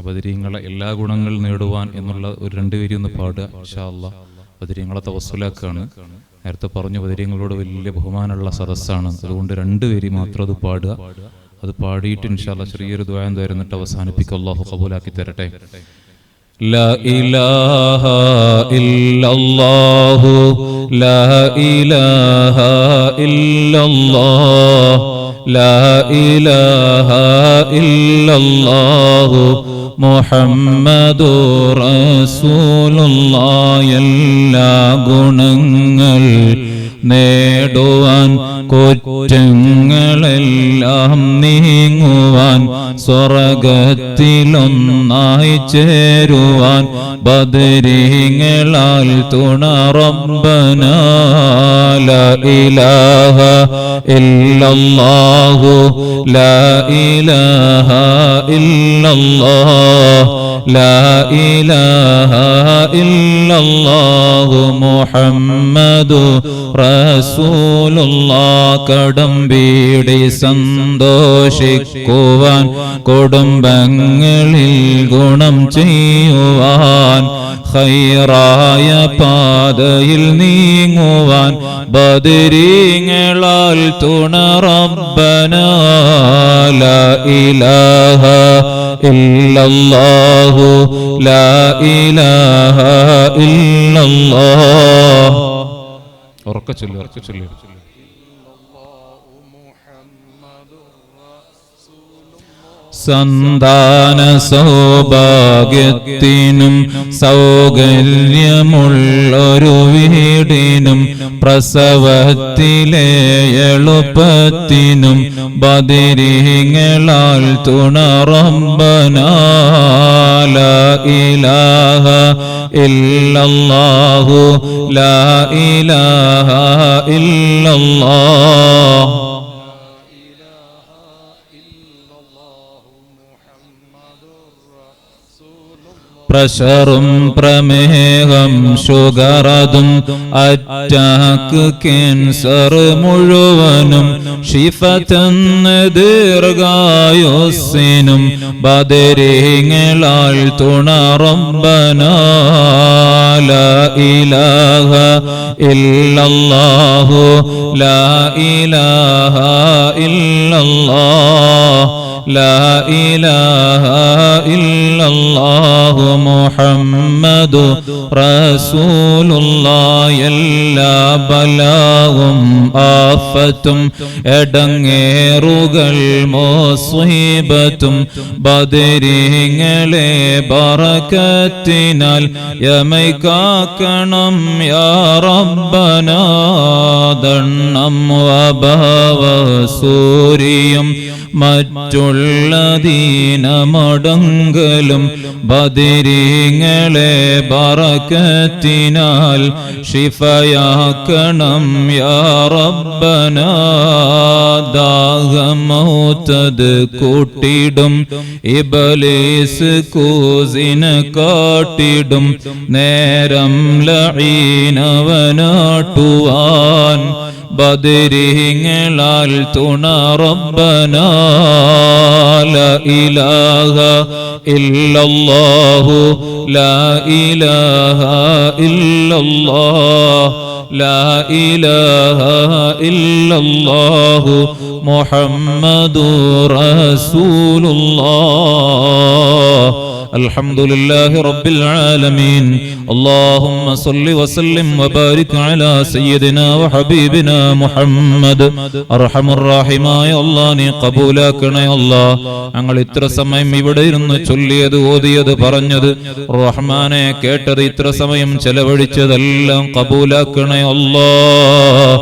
ബദരീങ്ങളെ എല്ലാ ഗുണങ്ങൾ നേടുവാൻ എന്നുള്ള ഒരു 2 വരി ഒന്ന് പാടുക ഇൻഷാ അല്ലാഹ്. ബദരീങ്ങളെ തവസ്സുലാക്കാണ്. നേരത്തെ പറഞ്ഞു ബദരീങ്ങളോട് വലിയ ബഹുമാനമുള്ള സദസ്സാണ്, അതുകൊണ്ട് 2 വരി മാത്രം അത് പാടുക. അത് പാടിയിട്ട് ഇൻഷാ അല്ലാഹ് ചെറിയൊരു ദുആ തരുന്നിട്ട് അവസാനിപ്പിക്കുക. അല്ലാഹു ഖബൂലാക്കി തരട്ടെ. ലാ ഇലാഹ ഇല്ലല്ലാഹു ലാ ഇലാഹ ഇല്ലല്ലാഹ് ലാ ഇലാഹ ഇല്ലല്ലാഹു മുഹമ്മദുർ റസൂലുള്ളാഹ്. എല്ലാ ഗുണങ്ങൾ നേടുവാൻ കുറ്റങ്ങളെല്ലാം നീങ്ങുവാൻ സ്വർഗത്തിലൊന്നായി ചേരുവാൻ ബദരീങ്ങളാൽ തുണ റബ്ബനാ. ലാ ഇലാഹ ഇല്ലല്ലാഹു ലാ ഇലാഹ ഇല്ലല്ലാഹ് ലാ ഇലാഹ ഇല്ലല്ലാഹു മുഹമ്മദു റസൂലുള്ളാഹ്. കടമ്പീടി സന്തോഷിക്കുവാൻ കുടുംബങ്ങളിൽ ഗുണം ചെയ്യുവാൻ ഖൈറായ പാതയിൽ നീങ്ങുവാൻ ബദരീങ്ങളാൽ തുണ റബ്ബനാ. ലാ ഇലാഹ ഇല്ലല്ലാഹു ലാ ഇലാഹ ഇല്ലല്ലാഹ്. ഉറക്കെ ചൊല്ലു. സന്താന സൗഭാഗ്യത്തിനും സൗകര്യമുള്ളൊരു വീടിനും പ്രസവത്തിലെ എളുപ്പത്തിനും ബദരീങ്ങളാൽ തുണ റബ്ബനാ. ലാ ഇലാഹ ഇല്ലല്ലാഹു ലാ ഇലാഹ ഇല്ലല്ലാഹ്. പ്രഷറും പ്രമേഹം ഷുഗറതും അറ്റാക്ക് ക്യാൻസർ മുഴുവനും ഷിഫതന്ന് ദീർഘായുസ്സിനും ബദരീങ്ങളാൽ തുണ റബ്ബനാ. ലാ ഇലാഹ ഇല്ലല്ലാഹു ലാ ഇലാഹ ഇല്ലല്ലാഹ് ലാ ഇലാഹ ഇല്ലല്ലാഹു മുഹമ്മദു റസൂലുള്ളാഹ്. എല്ലാ ബലാവും ആഫത്തും എടങ്ങേറുകൾ മുസീബത്തും ബദരീങ്ങളെ ബറകത്തിനാൽ യമൈകാക്കണം യാ റബ്ബനാ. ദണ്ണം വബവ സൂരിയും മറ്റുള്ള ദീനമടങ്കലും ബദരീങ്ങളെ ബറകത്തിനാൽ ഷിഫയാക്കണം യാ റബ്ബനാ. ദാഹമൗതത് കൂട്ടിടും ഇബ്ലീസ് കൂസിനെ കാട്ടിടും നേരം ലഈനവനാട്ടുവാൻ ബദരീങ്ങളാൽ തുണ റബ്ബനാ. ലാ ഇലാഹ ഇല്ലല്ലാഹു ലാ ഇലാഹ ഇല്ലല്ലാഹ് ലാ ഇലാഹ ഇല്ലല്ലാഹു മുഹമ്മദുർ റസൂലുള്ളാഹ്. അൽഹംദുലില്ലാഹി റബ്ബിൽ ആലമീൻ. اللهم صل وسلم وبارك على سيدنا وحبيبنا محمد. അർഹമർ റഹീമായ അല്ലാഹ് നീ ഖബൂലാക്കണേ അല്ലാഹ്. ഞങ്ങൾ ഇത്ര സമയം ഇവിടെ ഇരുന്ന് ചൊല്ലിയത് ഓതിയത് പറഞ്ഞത് റഹ്മാനെ കേട്ടത് ഇത്ര സമയം ചെലവഴിച്ചതെല്ലാം ഖബൂലാക്കണേ അല്ലാഹ്.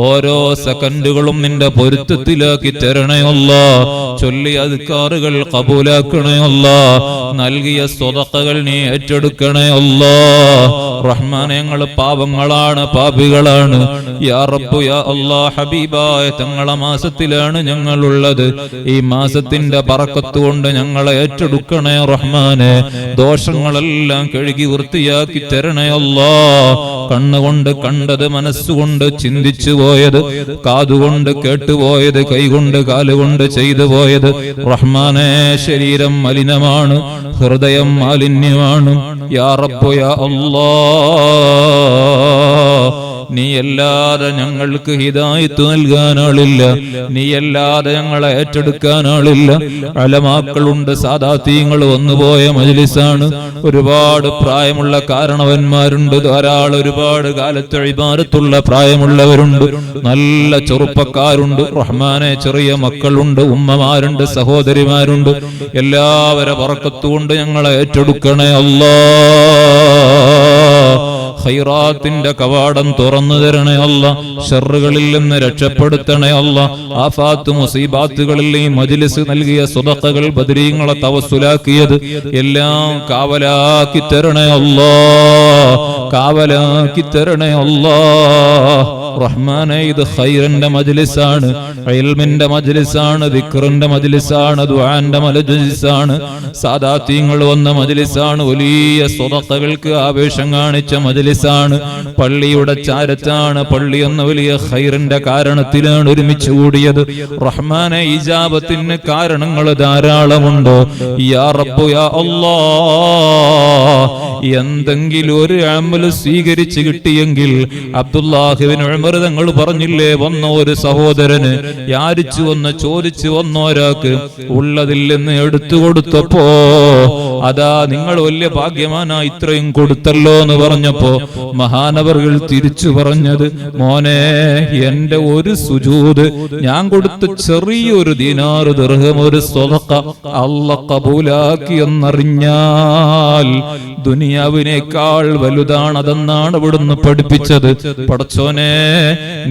ഓരോ സെക്കൻഡുകളും നിന്റെ പൊരുത്തത്തിലാക്കി തരണേ അല്ലാഹ്. ചൊല്ലിയ അദ്കാറുകൾ ഖബൂലാക്കണേ അല്ലാഹ്. നൽകിയ സ്വതഖകൾ നീ ഏറ്റെടുക്കണേ അല്ലാഹ്. റഹ്മാനെ ഞങ്ങൾ പാപങ്ങളാണ്, പാപികളാണ്. യാ റബ്ബു യാ അല്ലാഹ്, ഹബീബായ തങ്ങളെ മാസത്തിലാണ് ഞങ്ങളുള്ളത്. ഈ മാസത്തിന്റെ ബറക്കത്ത് കൊണ്ട് ഞങ്ങളെ ഏറ്റെടുക്കണേ റഹ്മാനെ. ദോഷങ്ങളെല്ലാം കഴുകി വൃത്തിയാക്കി തരണേ അല്ലാഹ്. കണ്ണുകൊണ്ട് കണ്ടത്, മനസ്സുകൊണ്ട് ചിന്തിച്ചു പോയത്, കാതുകൊണ്ട് കേട്ടുപോയത്, കൈകൊണ്ട് കാലുകൊണ്ട് ചെയ്തു പോയത്. റഹ്മാനെ, ശരീരം മലിനമാണ്, ഹൃദയം മാലിന്യമാണ്. യാ റബ്ബ് യാ അല്ലാഹ്, നീയല്ലാതെ ഞങ്ങൾക്ക് ഹിദായത്ത് നൽകാൻ ആളില്ല, നീയല്ലാതെ ഞങ്ങളെ ഏറ്റെടുക്കാൻ ആളില്ല. അലമാക്കളുണ്ട്, സാദാത്തീങ്ങൾ വന്നുപോയ മജ്ലിസാണ്. ഒരുപാട് പ്രായമുള്ള കാരണവന്മാരുണ്ട്, ധാരാളം ഒരുപാട് കാലത്ത് ഇബാദത്തുള്ള പ്രായമുള്ളവരുണ്ട്, നല്ല ചെറുപ്പക്കാരുണ്ട്. റഹ്മാനെ, ചെറിയ മക്കളുണ്ട്, ഉമ്മമാരുണ്ട്, സഹോദരിമാരുണ്ട്. എല്ലാവരെ ബറക്കത്തുകൊണ്ട് ഞങ്ങളെ ഏറ്റെടുക്കണേ അല്ലാഹ്. ഖൈറാത്തിന്റെ കവാടം തുറന്നു തരണേ അല്ലാഹ്. ഷർറുകളിൽ നിന്ന് രക്ഷപ്പെടുത്തണേ അല്ലാഹ്. ആഫാത്ത് മുസീബാത്തുകളിൽ ഈ മജ്ലിസ് നൽകിയ സ്വതഖകൾ, ബദരീങ്ങളെ തവസ്സുലാക്കിയത് എല്ലാം കാവലാക്കി തരണേ അല്ലാഹ്, കാവലാക്കി തരണേ അല്ലാഹ്. റഹ്മാനെ, ഇത് ഖൈറിന്റെ മജ്ലിസാണ്, ഇൽമിന്റെ മജ്ലിസാണ്, ദിക്റിന്റെ മജ്ലിസാണ്, ദുആന്റെ മജ്ലിസാണ്, സാദാത്തീങ്ങൾ വന്ന മജ്ലിസാണ്, വലിയ സ്വതഖകൾക്ക് ആവേശം കാണിച്ച മജ്ലിസാണ്, പള്ളിയുടെ ചാരത്താണ്. പള്ളി എന്ന വലിയ ഖൈറിന്റെ കാരണത്തിലാണ് ഒരുമിച്ച് കൂടിയത്. റഹ്മാനെ, ഇജാബത്തിന് കാരണങ്ങൾ ധാരാളമുണ്ട്. യാ റബ്ബ് യാ അല്ലാഹ്, എന്തെങ്കിലും ഒരു അമല് സ്വീകരിച്ച് കിട്ടിയെങ്കിൽ, അബ്ദുല്ലാഹിബ്നു ഉമർ തങ്ങൾ പറഞ്ഞില്ലേ, വന്ന ഒരു സഹോദരന് യാചിച്ചു വന്ന് ചോദിച്ചു വന്ന ഒരാൾക്ക് ഉള്ളതിൽ നിന്ന് എടുത്തു കൊടുത്തപ്പോ, അതാ നിങ്ങൾ വലിയ ഭാഗ്യമാനാ ഇത്രയും കൊടുത്തല്ലോ എന്ന് പറഞ്ഞപ്പോ മഹാനവറുകൾ തിരിച്ചു പറഞ്ഞത്, മോനെ, എന്റെ ഒരു സുജൂദ്, ഞാൻ കൊടുത്ത ചെറിയൊരു ദീനാറ് ദിർഹം, ഒരു സ്വതഖ അല്ലാഹ് കബൂലാക്കി എന്നറിഞ്ഞാൽ ദുനിയാവിനേക്കാൾ വലുതാണതെന്നാണ് ഇവിടുന്ന് പഠിപ്പിച്ചത്. പടച്ചോനെ,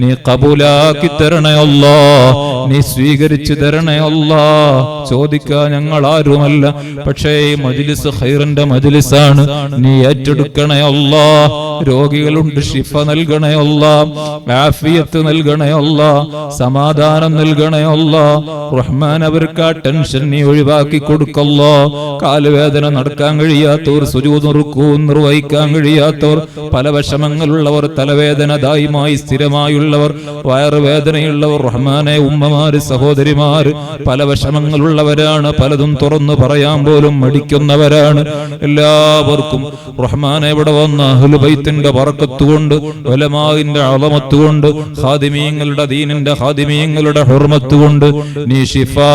നീ കബൂലാക്കി തരണേ അല്ലാഹ്, നീ സ്വീകരിച്ചു തരണേ അല്ലാഹ്. ചോദിക്കാൻ ഞങ്ങൾ ആരുമല്ല, പക്ഷേ ഈ മജ്ലിസ് ഖൈറിന്റെ മജ്ലിസാണ്, നീ ഏറ്റെടുക്കണേ അല്ലാഹ്. രോഗികളുണ്ട്, ശിഫ നൽകണേ അല്ലാഹ്, ആഫിയത്ത് നൽകണേ അല്ലാഹ്, സമാധാനം നൽകണേ അല്ലാഹ്. റഹ്മാൻ, അവർക്ക് ആ ടെൻഷൻ നീ ഒഴിവാക്കി കൊടുക്കല്ലോ. കാലുവേദന, നടക്കാൻ കഴിയാത്തവർ, സുജൂദും റുക്കൂഉം നിർവഹിക്കാൻ കഴിയാത്തവർ, പല വിഷമങ്ങളുള്ളവർ, തലവേദന ദായിമായി സ്ഥിരമായുള്ളവർ, വയറുവേദനയുള്ളവർ, റഹ്മാനെ, ഉമ്മമാര്, സഹോദരിമാര് പല വിഷമങ്ങളുള്ളവരാണ്, പലതും തുറന്നു പറയാൻ പോലും മടിക്കുന്നവരാണ്. എല്ലാവർക്കും റഹ്മാനെ, ഇവിടെ വന്ന അഹ്ലു ബൈത്തിന്റെ ബറക്കത്തുകൊണ്ട്, ഉലമാഇന്റെ അളമത്തുകൊണ്ട്, ഖാദിമീങ്ങളുടെ, ദീനിന്റെ ഖാദിമീങ്ങളുടെ ഹുർമത്തുകൊണ്ട് നീ ശിഫാ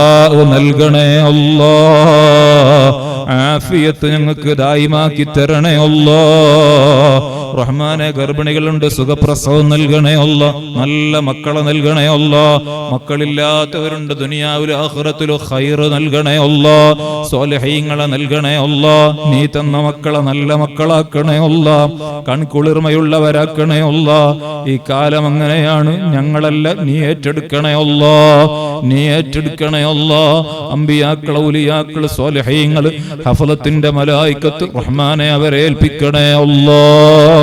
നൽകണേ അല്ലാഹ്. ആഫിയത്ത് ഞങ്ങൾക്ക് ദായിമാക്കി തരണേ അല്ലാഹ്. റഹ്മാനെ, ഗർഭിണികളുണ്ട്, സുഖപ്രസവം നൽകണേ അല്ലാഹ്, നല്ല മക്കളെ നൽകണേ അല്ലാഹ്. മക്കളില്ലാത്തവരുണ്ട്, ദുനിയാവിലും ആഖിറത്തിലും ഖൈർ നൽകണേ അല്ലാഹ്. സ്വാലിഹീങ്ങളെ നൽകണേ അല്ലാഹ്. നീ തന്ന മക്കളെ നല്ല മക്കളാക്കണേ അല്ലാഹ്, കൺകുളിർമയുള്ളവരാക്കണേ അല്ലാഹ്. ഈ കാലം അങ്ങനെയാണ്, ഞങ്ങളല്ല, നീ ഏറ്റെടുക്കണേ അല്ലാഹ്, നീ ഏറ്റെടുക്കണേ അല്ലാഹ്. അമ്പിയാക്കൾ, ഔലിയാക്കൾ, സ്വാലിഹീങ്ങൾ, ഹഫലത്തിന്റെ മലായികത്ത് റഹ്മാനെ, അവരെ ഏൽപ്പിക്കണേ അല്ലാഹ്.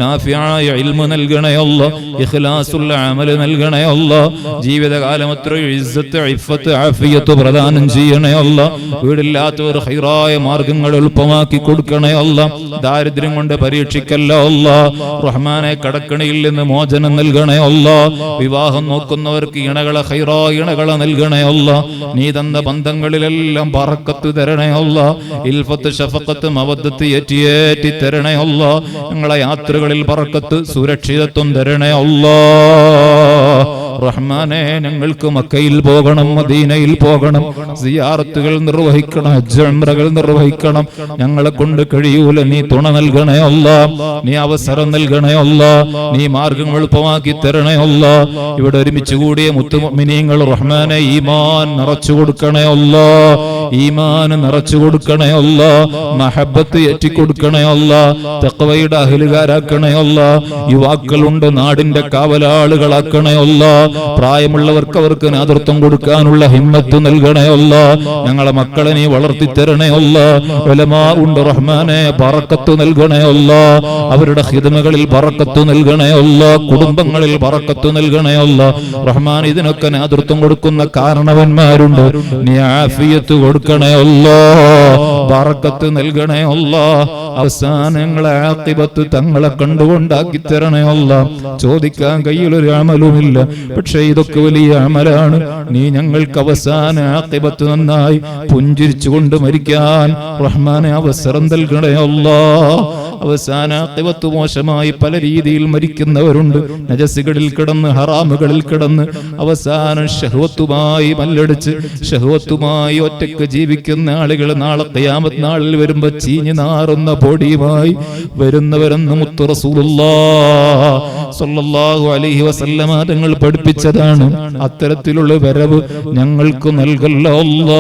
നാഫിയായ ഇൽമു നൽകണേ അല്ലാഹ്, ഇഖ്ലാസുള്ള അമൽ നൽകണേ അല്ലാഹ്. ജീവിതകാലം അത്രയും ഇസ്സത്ത്, ഇഫ്ഫത്ത്, ആഫിയത്ത് പ്രദാനം ചെയ്യണേ അല്ലാഹ്. വീടില്ലാത്തവർ ഖൈറായ മാർഗങ്ങൾ എളുപ്പമാക്കി കൊടുക്കണേ അല്ലാഹ്. ദാരിദ്ര്യം കൊണ്ട് പരീക്ഷിക്കല്ല അല്ലാഹ്. റഹ്മാനെ, കടക്കണിയിൽ നിന്ന് മോചനം നൽകണേ അല്ലാഹ്. വിവാഹം നോക്കുന്നവർക്ക് ഇണകളെ, ഖൈറായ ഇണകളെ നൽകണേ അല്ലാഹ്. നീ തന്ന ബന്ധങ്ങളിലെല്ലാം ബറക്കത്ത് തരണേ അല്ലാഹ്. ഇൽഫത്ത്, ശഫഖത്ത്, മവദ്ദത്ത് ഏറ്റി തരണേ അല്ലാഹ്. ഞങ്ങളെ യാത്രകളിൽ ബറക്കത്ത്, സുരക്ഷിതത്വം തരണേ അല്ലാഹ്. റഹ്മാനെ, ഞങ്ങൾക്ക് മക്കയിൽ പോകണം, മദീനയിൽ പോകണം, സിയാറത്തുകൾ നിർവഹിക്കണം, ഹജ്ജ് ഉംറകൾ നിർവഹിക്കണം. ഞങ്ങളെ കൊണ്ട് കഴിയൂല, നീ തുണ നൽകണേ അല്ലാഹ്, നീ അവസരം നൽകണേ അല്ലാഹ്, നീ മാർഗം എളുപ്പമാക്കി തരണേ അല്ലാഹ്. ഇവിടെ ഒരുമിച്ച് കൂടിയ മുത്തുമുഅ്മിനീങ്ങൾ റഹ്മാനെ, ഈമാൻ നിറച്ചു കൊടുക്കണേ അല്ലാഹ്, ഈമാൻ നിറച്ചു കൊടുക്കണേ അല്ലാഹ്, മഹബ്ബത്ത് ഏറ്റിക്കൊടുക്കണേ അല്ലാഹ്, തഖ്വയുടെ അഹ്ലുകാരാക്കണേ അല്ലാഹ്. യുവാക്കളുണ്ട്, നാടിന്റെ കാവലാളുകളാക്കണേ അല്ലാഹ്. പ്രായമുള്ളവർക്ക് അവർക്ക് നേതൃത്വം കൊടുക്കാനുള്ള ഹിമ്മത്ത് നൽകണേ അല്ലാഹ്. ഞങ്ങളെ മക്കളെ നീ വളർത്തി തരണേ അല്ലാഹ്. ഉലമാ ഉണ്ട് റഹ്മാനെ, ബറക്കത്ത് നൽകണേ അല്ലാഹ്. അവരുടെ ഖിദ്മകളിൽ ബറക്കത്ത് നൽകണേ അല്ലാഹ്. കുടുംബങ്ങളിൽ ബറക്കത്ത് നൽകണേ അല്ലാഹ്. റഹ്മാൻ, ഇതിനൊക്കെ നേതൃത്വം കൊടുക്കുന്ന കാരണവന്മാരുണ്ട്, നീ ആഫിയത്ത് കൊടുക്കണേ അല്ലാഹ്, ബറക്കത്ത് നൽകണേ അല്ലാഹ്. അവസാനം ഞങ്ങളെ ആഖിബത്ത് തങ്ങളെ കണ്ടുകൊണ്ടാക്കി തരണേ അല്ലാഹ്. ചോദിക്കാൻ കയ്യിലൊരു അമലുമില്ല, പക്ഷെ ഇതൊക്കെ വലിയ അമലാണ്. നീ ഞങ്ങൾക്ക് അവസാന ആഖിബത്ത് നന്നായി പുഞ്ചിരിച്ചുകൊണ്ട് മരിക്കാൻ റഹ്മാനെ അവസരം നൽകണേ അല്ലാഹ്. അവസാന ആഖിബത്ത് മോശമായി പല രീതിയിൽ മരിക്കുന്നവരുണ്ട്. നജസുകളിൽ കിടന്ന്, ഹറാമുകളിൽ കിടന്ന്, അവസാനം ശഹ്വത്തുമായി മല്ലടിച്ച് ശഹ്വത്തുമായി ഒറ്റയ്ക്ക് ജീവിക്കുന്ന ആളുകൾ നാളെ ഖിയാമത്ത് നാളിൽ വരുമ്പോ ചീഞ്ഞു നാറുന്ന പൊടിയുമായി വരുന്നവരെന്ന് മുത്തു റസൂലുള്ളാഹി സ്വല്ലല്ലാഹു അലൈഹി വസല്ലമ തങ്ങൾ പഠിപ്പിച്ചതാണ്. അത്തരത്തിലുള്ള വരവ് ഞങ്ങൾക്ക് നൽകല്ലോ അല്ലാഹ്.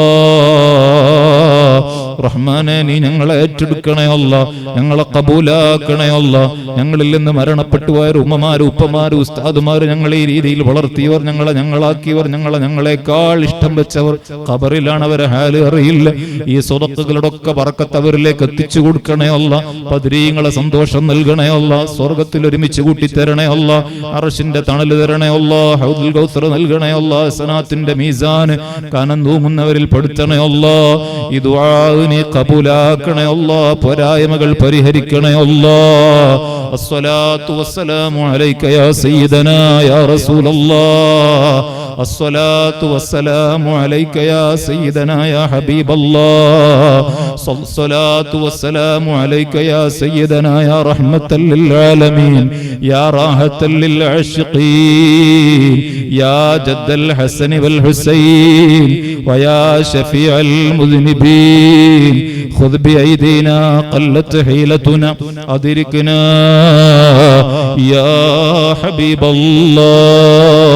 റഹ്മാനെ, നീ ഞങ്ങളെ ഏറ്റെടുക്കണേ അല്ലാഹ്, ഞങ്ങളെ കബൂലാക്കണേ അല്ലാഹ്. ഞങ്ങളിൽ നിന്ന് മരണപ്പെട്ടു പോയ ഉമ്മമാര്, ഉപ്പമാര്, ഉസ്താദുമാര്, ഞങ്ങളെ ഈ രീതിയിൽ വളർത്തിയവർ, ഞങ്ങളാക്കിയവർ, ഞങ്ങളെക്കാൾ ഇഷ്ടം വെച്ചവർ ഖബറിലാണ്, അവരെ ഹാല് അറിയില്ല. ഈ സ്വതക്കുകളുടെ ഒക്കെ ബറക്കത്ത് അവരിലേക്ക് എത്തിച്ചു കൊടുക്കണേ അല്ലാഹ്. ബദരീങ്ങളെ സന്തോഷം നൽകണേ അല്ലാഹ്. സ്വർഗ്ഗത്തിൽ ഒരുമിച്ച് കൂട്ടിത്തരണേ അല്ലാഹ്. അർശിന്റെ തണൽ തരണേ അല്ലാഹ്. ഹൗദുൽ കൗസർ നൽകണേ അല്ലാഹ്. സനാത്തിന്റെ മീസാൻ കനം തൂങ്ങുന്നവരിൽ പെടുത്തണേ അല്ലാഹ്. ഈ ദുആ നീ കബൂലാക്കണേ അല്ലാഹ്. പോരായ്മകൾ പരിഹരിക്കണേ അല്ലാഹ്. അസ്സലാത്തു വസ്സലാമു അലൈക യാ സയ്യിദനാ യാ റസൂലല്ലാഹ്. الصلاة والسلام عليك يا سيدنا يا حبيب الله. الصلاة والسلام عليك يا سيدنا يا رحمة للعالمين يا راحة للعاشقين يا جد الحسن والحسين ويا شفيع المذنبين. خذ بأيدينا قلت حيلتنا أدركنا يا حبيب الله.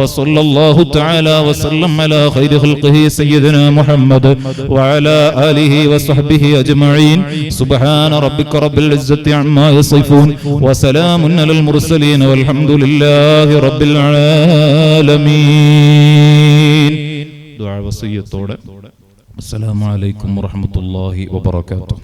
وصلى الله تعالى وسلم على خير خلقه سيدنا محمد وعلى آله وصحبه أجمعين. سبحان ربك رب العزة عما يصفون وسلام على المرسلين والحمد لله رب العالمين. دعاء وصية السلام عليكم ورحمة الله وبركاته.